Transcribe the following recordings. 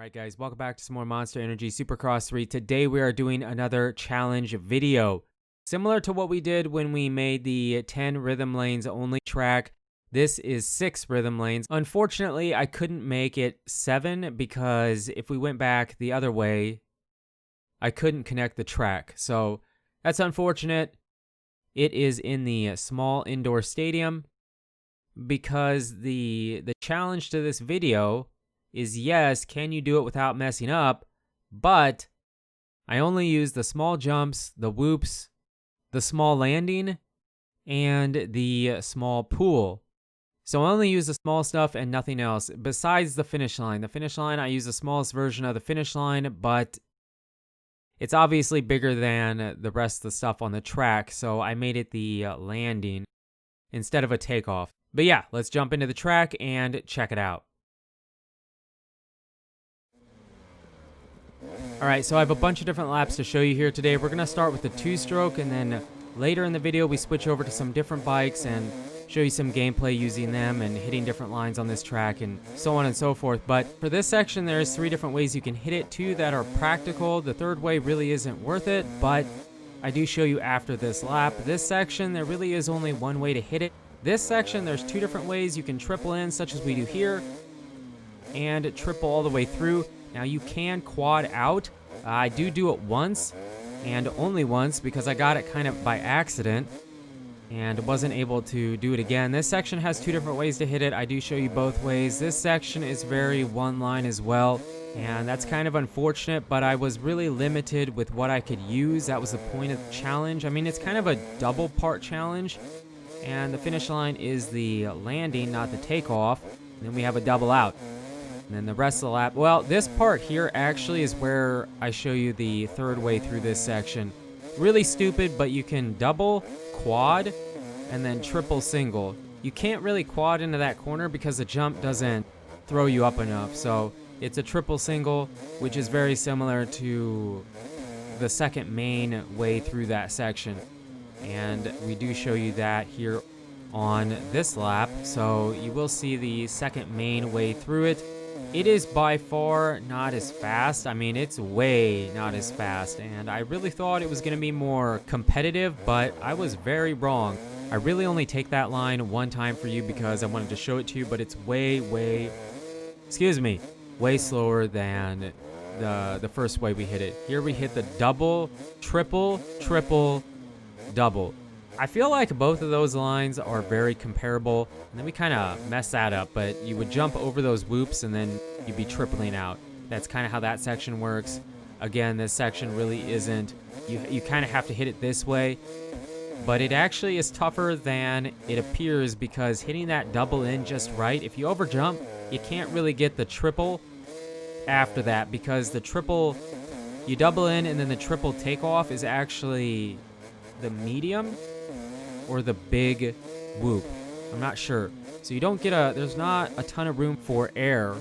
Alright guys, welcome back to some more Monster Energy Supercross 3. Today we are doing another challenge video. Similar to what we did when we made the 10 rhythm lanes only track, this is 6 rhythm lanes. Unfortunately, I couldn't make it 7 because if we went back the other way, I couldn't connect the track. So that's unfortunate. It is in the small indoor stadium because the challenge to this video is, yes, can you do it without messing up? But I only use the small jumps, the whoops, the small landing, and the small pool. So I only use the small stuff and nothing else besides the finish line. The finish line, I use the smallest version of the finish line, but it's obviously bigger than the rest of the stuff on the track, so I made it the landing instead of a takeoff. But yeah, let's jump into the track and check it out. Alright, so I have a bunch of different laps to show you here today. We're going to start with the 2-stroke, and then later in the video we switch over to some different bikes and show you some gameplay using them and hitting different lines on this track and so on and so forth. But for this section, there's 3 different ways you can hit it, 2 that are practical. The third way really isn't worth it, but I do show you after this lap. This section, there really is only one way to hit it. This section, there's 2 different ways you can triple in, such as we do here, and triple all the way through. Now you can quad out. I do it once, and only once, because I got it kind of by accident and wasn't able to do it again. This section has 2 different ways to hit it. I do show you both ways. This section is very one line as well, and that's kind of unfortunate, but I was really limited with what I could use. That was the point of the challenge. I mean, it's kind of a double part challenge, and the finish line is the landing, not the takeoff. And then we have a double out. And then the rest of the lap, well, this part here actually is where I show you the third way through this section. Really stupid, but you can double, quad, and then triple single. You can't really quad into that corner because the jump doesn't throw you up enough. So it's a triple single, which is very similar to the second main way through that section. And we do show you that here on this lap. So you will see the second main way through it. It is by far not as fast. I mean, it's way not as fast, and I really thought it was going to be more competitive, but I was very wrong. I really only take that line one time for you because I wanted to show it to you, but it's way slower than the first way we hit it. Here we hit the double, triple, double. I feel like both of those lines are very comparable, and then we kind of mess that up, but you would jump over those whoops and then you'd be tripling out. That's kind of how that section works. Again, this section really isn't. You kind of have to hit it this way, but it actually is tougher than it appears because hitting that double in just right, if you overjump, you can't really get the triple after that because the triple, you double in and then the triple takeoff is actually the medium or the big whoop. I'm not sure. So you don't get there's not a ton of room for air,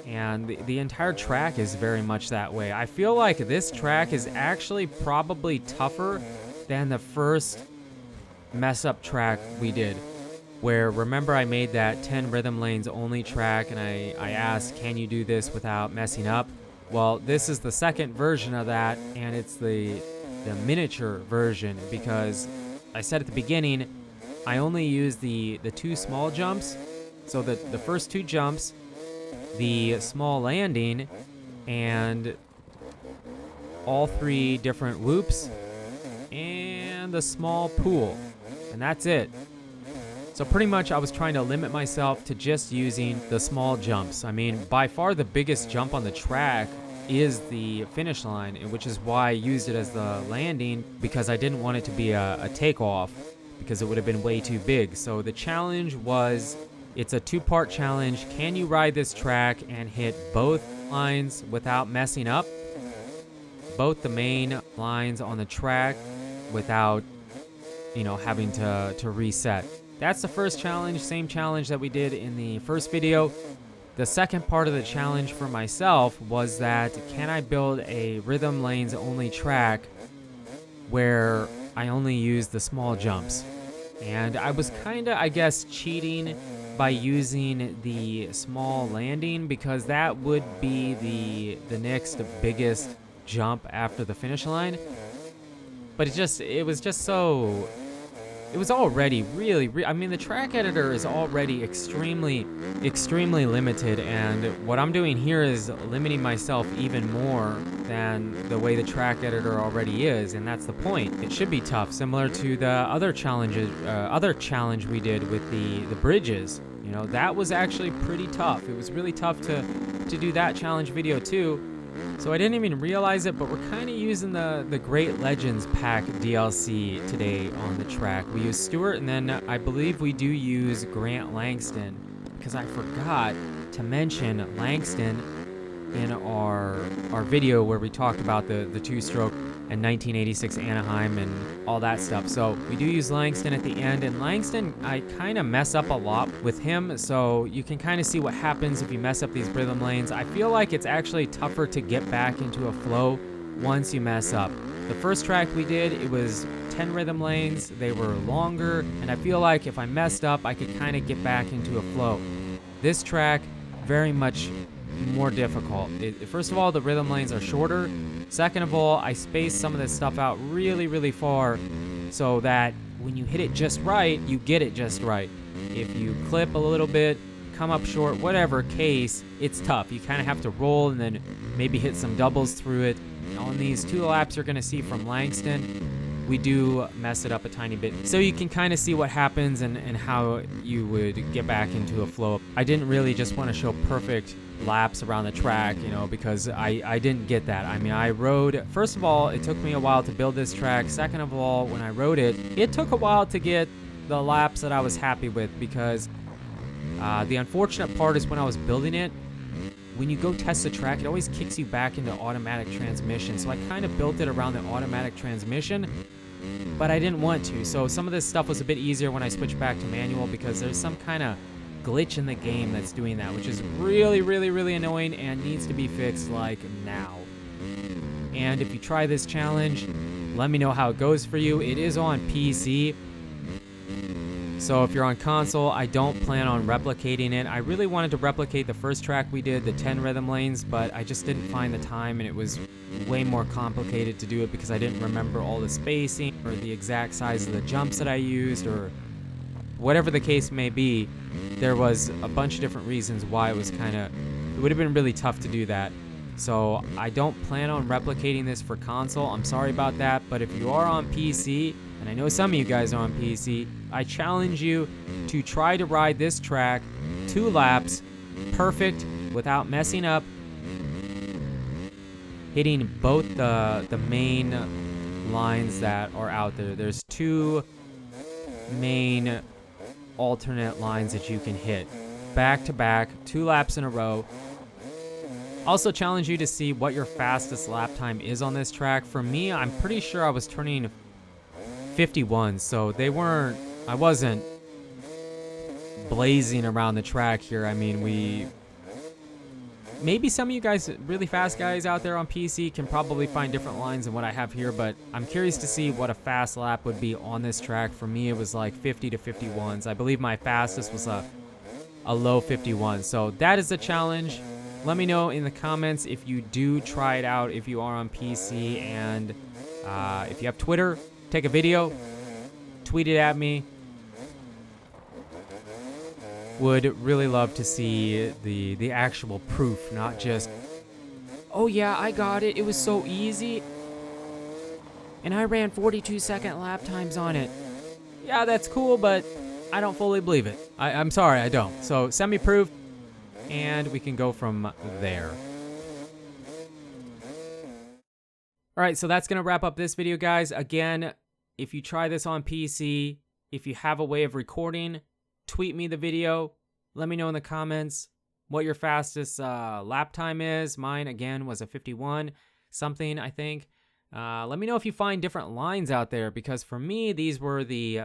and the entire track is very much that way. I feel like this track is actually probably tougher than the first mess up track we did, where, remember, I made that 10 rhythm lanes only track and I asked, can you do this without messing up? Well, this is the second version of that, and it's the miniature version, because I said at the beginning, I only use the 2 small jumps. So the first 2 jumps, the small landing, and all 3 different whoops, and the small pool. And that's it. So pretty much I was trying to limit myself to just using the small jumps. I mean, by far the biggest jump on the track is the finish line, which is why I used it as the landing, because I didn't want it to be a takeoff because it would have been way too big. So the challenge was, it's a 2-part challenge. Can you ride this track and hit both lines without messing up? Both the main lines on the track without, having to reset. That's the first challenge, same challenge that we did in the first video. The second part of the challenge for myself was that, can I build a rhythm lanes only track where I only use the small jumps? And I was kind of, I guess, cheating by using the small landing, because that would be the next biggest jump after the finish line. But it was already really, I mean, the track editor is already extremely limited, and what I'm doing here is limiting myself even more than the way the track editor already is, and that's the point. It should be tough, similar to the other challenge we did with the bridges. You know, that was actually pretty tough. It was really tough to do that challenge video too. So I didn't even realize it, but we're kind of using the Great Legends Pack DLC today on the track. We use Stewart, and then I believe we do use Grant Langston, because I forgot to mention Langston in our video where we talked about the two-stroke and 1986 Anaheim and all that stuff. So we do use Langston at the end, and Langston, I kind of mess up a lot with him, so you can kind of see what happens if you mess up these rhythm lanes. I feel like it's actually tougher to get back into a flow once you mess up. The first track we did, it was 10 rhythm lanes, they were longer, and I feel like if I messed up, I could kind of get back into a flow. This track, very much more difficult. First of all, the rhythm lanes are shorter. Second of all, I space some of this stuff out really far so that when you hit it just right, you get it just right. If you clip a little bit, come up short, whatever case, it's tough. You kind of have to roll and then maybe hit some doubles through it. On these 2 laps you're going to see from Langston, we do mess it up a tiny bit. So you can kind of see what happens and how you would get back into a flow. I didn't really just want to show perfect laps around the track, you know, because I didn't get that. I mean, I rode, first of all, it took me a while to build this track. Second of all, when I rode it, it took a while to get the laps that I was happy with, because the unfortunate part is when I was building it, when you go test the track, it always kicks you back into automatic transmission. So I kind of built it around the automatic transmission, but I didn't want to. So some of this stuff was a bit easier when I switched back to manual, because there's some kind of glitch in the game that's doing that, which is really annoying and needs to be fixed like now. And if you try this challenge, let me know how it goes for you. It is on PC, so if you're on console, I don't plan on replicating it. I really wanted to replicate the first track we did, the 10 rhythm lanes, but I just didn't find the time, and it was way more complicated to do it because I didn't remember all the spacing or the exact size of the jumps that I used, or whatever the case may be. There was a bunch of different reasons why it would have been really tough to do that. So I don't plan on replicating this for console. I'm sorry about that, but if you are on PC, and I know some of you guys are on PC, I challenge you to try to ride this track 2 laps, perfect, without messing up, hitting both the main lines that are out there. There's 2 main alternate lines that you can hit back to back, 2 laps in a row. Also challenge you to see what your fastest lap time is on this track. For me, I'm pretty sure I was turning 51, so I wasn't blazing around the track here. I mean, maybe some of you guys, really fast guys out there on PC, can probably find different lines than what I have here, but I'm curious to see what a fast lap would be on this track. For me, it was like 50 to 51s. I believe my fastest was a low 51. So that is the challenge. Let me know in the comments if you do try it out, if you are on PC, and if you have Twitter, take a video, tweet it at me. Would really love to see the actual proof, not just, oh yeah, I got it, it was so easy, and I ran 42-second lap times on it. Yeah, that's cool, but I don't fully believe it. I'm sorry, I don't. So send me proof, and we can go from there. Alright, so that's going to wrap up this video, guys. Again, if you try this on PC, if you have a way of recording, tweet me the video. Let me know in the comments what your fastest lap time is. Mine, again, was a 51 something, I think. Let me know if you find different lines out there, because for me, these were the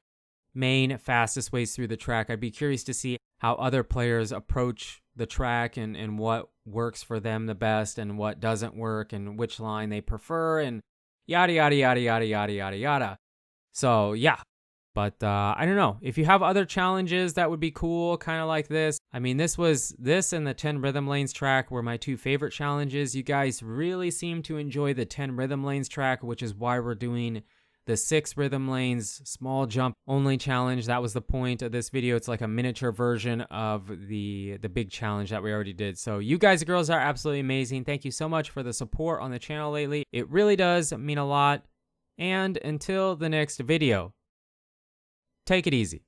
main fastest ways through the track. I'd be curious to see how other players approach the track and what works for them the best and what doesn't work and which line they prefer and yada, yada, yada, yada, yada, yada, yada. So, yeah. But I don't know. If you have other challenges that would be cool, kind of like this. I mean, this and the 10 rhythm lanes track were my 2 favorite challenges. You guys really seem to enjoy the 10 rhythm lanes track, which is why we're doing the 6 rhythm lanes small jump only challenge. That was the point of this video. It's like a miniature version of the big challenge that we already did. So you guys and girls are absolutely amazing. Thank you so much for the support on the channel lately. It really does mean a lot. And until the next video, take it easy.